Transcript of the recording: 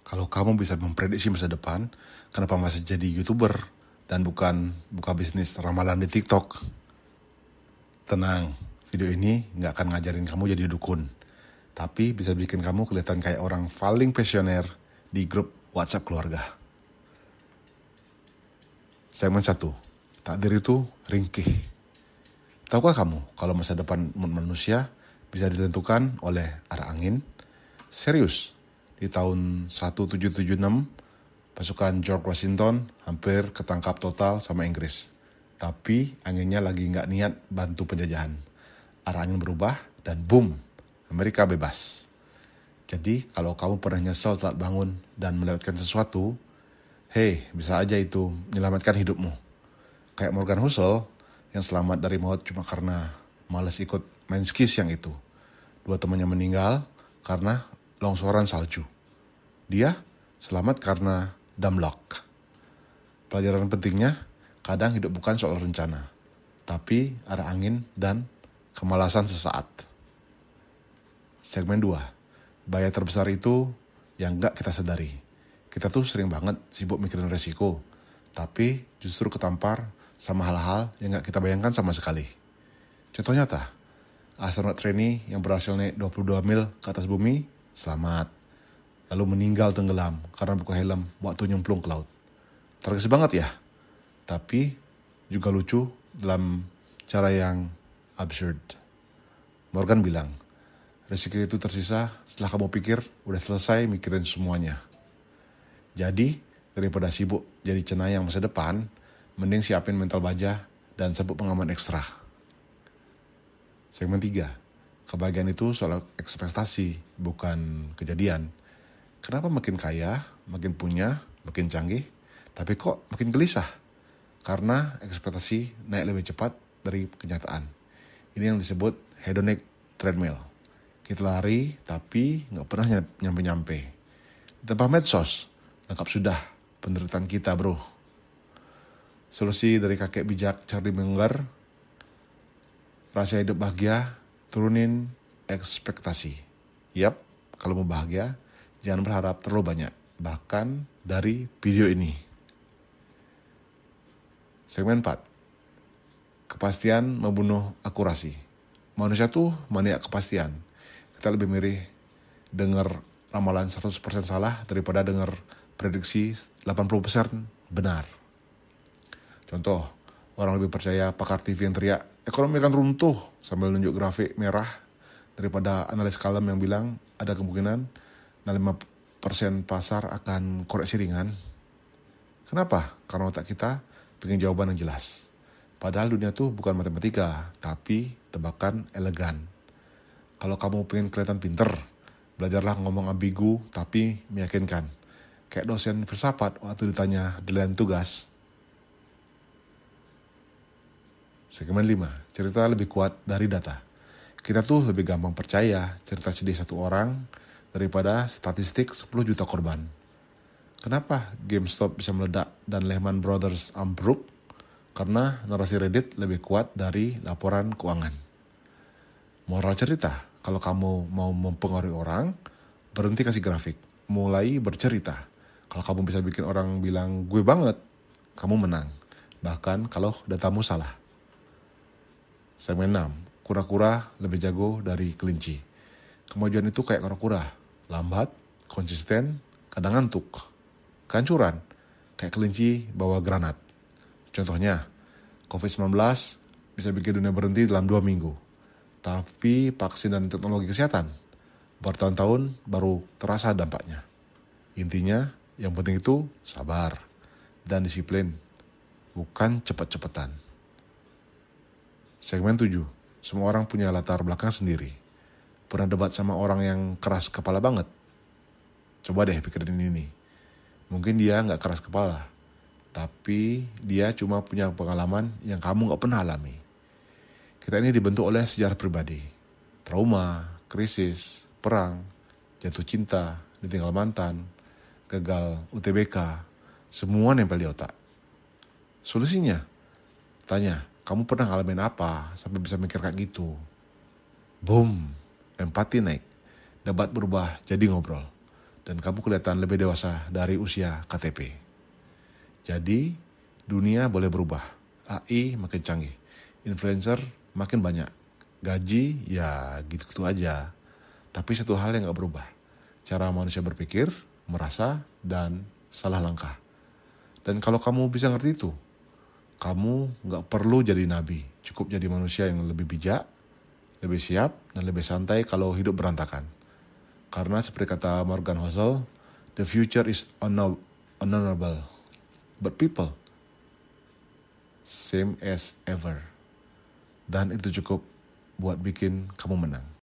Kalau kamu bisa memprediksi masa depan, kenapa masih jadi YouTuber dan bukan buka bisnis ramalan di TikTok? Tenang, video ini nggak akan ngajarin kamu jadi dukun, tapi bisa bikin kamu kelihatan kayak orang paling passioner di grup WhatsApp keluarga. Segmen 1, takdir itu ringkih. Tahukah kamu kalau masa depan manusia bisa ditentukan oleh arah angin? Serius, di tahun 1776, pasukan George Washington hampir ketangkap total sama Inggris. Tapi anginnya lagi nggak niat bantu penjajahan. Arah angin berubah dan boom, Amerika bebas. Jadi kalau kamu pernah nyesel saat bangun dan melewatkan sesuatu, bisa aja itu menyelamatkan hidupmu. Kayak Morgan Housel yang selamat dari maut cuma karena malas ikut main skis yang itu. 2 temannya meninggal karena longsoran salju. Dia selamat karena dumlock. Pelajaran pentingnya, kadang hidup bukan soal rencana, tapi arah angin dan kemalasan sesaat. Segmen 2, bahaya terbesar itu yang gak kita sadari. Kita tuh sering banget sibuk mikirin resiko, tapi justru ketampar sama hal-hal yang gak kita bayangkan sama sekali. Contoh nyata, astronot trainee yang berhasil naik 22 mil ke atas bumi, selamat. Lalu meninggal tenggelam karena buka helm waktu nyemplung ke laut. Tragis banget ya, tapi juga lucu dalam cara yang absurd. Morgan bilang, resiko itu tersisa setelah kamu pikir udah selesai mikirin semuanya. Jadi, daripada sibuk jadi cenayang masa depan, mending siapin mental baja dan sabuk pengaman ekstra. Segmen 3, kebahagiaan itu soal ekspektasi, bukan kejadian. Kenapa makin kaya, makin punya, makin canggih, tapi kok makin gelisah? Karena ekspektasi naik lebih cepat dari kenyataan. Ini yang disebut hedonic treadmill. Kita lari, tapi nggak pernah nyampe-nyampe. Di tempat medsos, lengkap sudah penderitaan kita, bro. Solusi dari kakek bijak Charlie Munger, rahasia hidup bahagia, turunin ekspektasi. Yap, kalau mau bahagia, jangan berharap terlalu banyak, bahkan dari video ini. Segmen 4, kepastian membunuh akurasi. Manusia tuh maniak kepastian. Kita lebih milih dengar ramalan 100% salah daripada dengar prediksi 80% benar. Contoh, orang lebih percaya pakar TV yang teriak, ekonomi akan runtuh sambil nunjuk grafik merah daripada analis kalem yang bilang ada kemungkinan 65% pasar akan koreksi ringan. Kenapa? Karena otak kita pengen jawaban yang jelas. Padahal dunia tuh bukan matematika, tapi tebakan elegan. Kalau kamu pengen kelihatan pinter, belajarlah ngomong ambigu tapi meyakinkan. Kayak dosen filsafat waktu ditanya deadline tugas. Segmen 5, cerita lebih kuat dari data. Kita tuh lebih gampang percaya cerita sedih satu orang daripada statistik 10 juta korban. Kenapa GameStop bisa meledak dan Lehman Brothers ambruk? Karena narasi Reddit lebih kuat dari laporan keuangan. Moral cerita, kalau kamu mau mempengaruhi orang, berhenti kasih grafik, mulai bercerita. Kalau kamu bisa bikin orang bilang gue banget, kamu menang. Bahkan kalau datamu salah. Segmen 6, kura-kura lebih jago dari kelinci. Kemajuan itu kayak kura-kura, lambat, konsisten, kadang ngantuk. Kehancuran, kayak kelinci bawa granat. Contohnya, COVID-19 bisa bikin dunia berhenti dalam 2 minggu. Tapi vaksin dan teknologi kesehatan bertahun-tahun baru terasa dampaknya. Intinya, yang penting itu sabar dan disiplin, bukan cepat-cepatan. Segmen 7, semua orang punya latar belakang sendiri. Pernah debat sama orang yang keras kepala banget? Coba deh pikirin ini. Mungkin dia gak keras kepala, tapi dia cuma punya pengalaman yang kamu gak pernah alami. Kita ini dibentuk oleh sejarah pribadi. Trauma, krisis, perang, jatuh cinta, ditinggal mantan, gagal UTBK, semua nempel di otak. Solusinya? Tanya, kamu pernah ngalamin apa sampai bisa mikir kayak gitu? Boom, empati naik. Debat berubah jadi ngobrol. dan kamu kelihatan lebih dewasa dari usia KTP. Jadi, dunia boleh berubah. AI makin canggih. Influencer makin banyak. Gaji ya gitu-gitu aja. Tapi satu hal yang gak berubah. Cara manusia berpikir, merasa, dan salah langkah. Dan kalau kamu bisa ngerti itu, kamu gak perlu jadi nabi. Cukup jadi manusia yang lebih bijak, lebih siap, dan lebih santai kalau hidup berantakan. Karena seperti kata Morgan Housel, the future is unknowable, but people, same as ever. Dan itu cukup buat bikin kamu menang.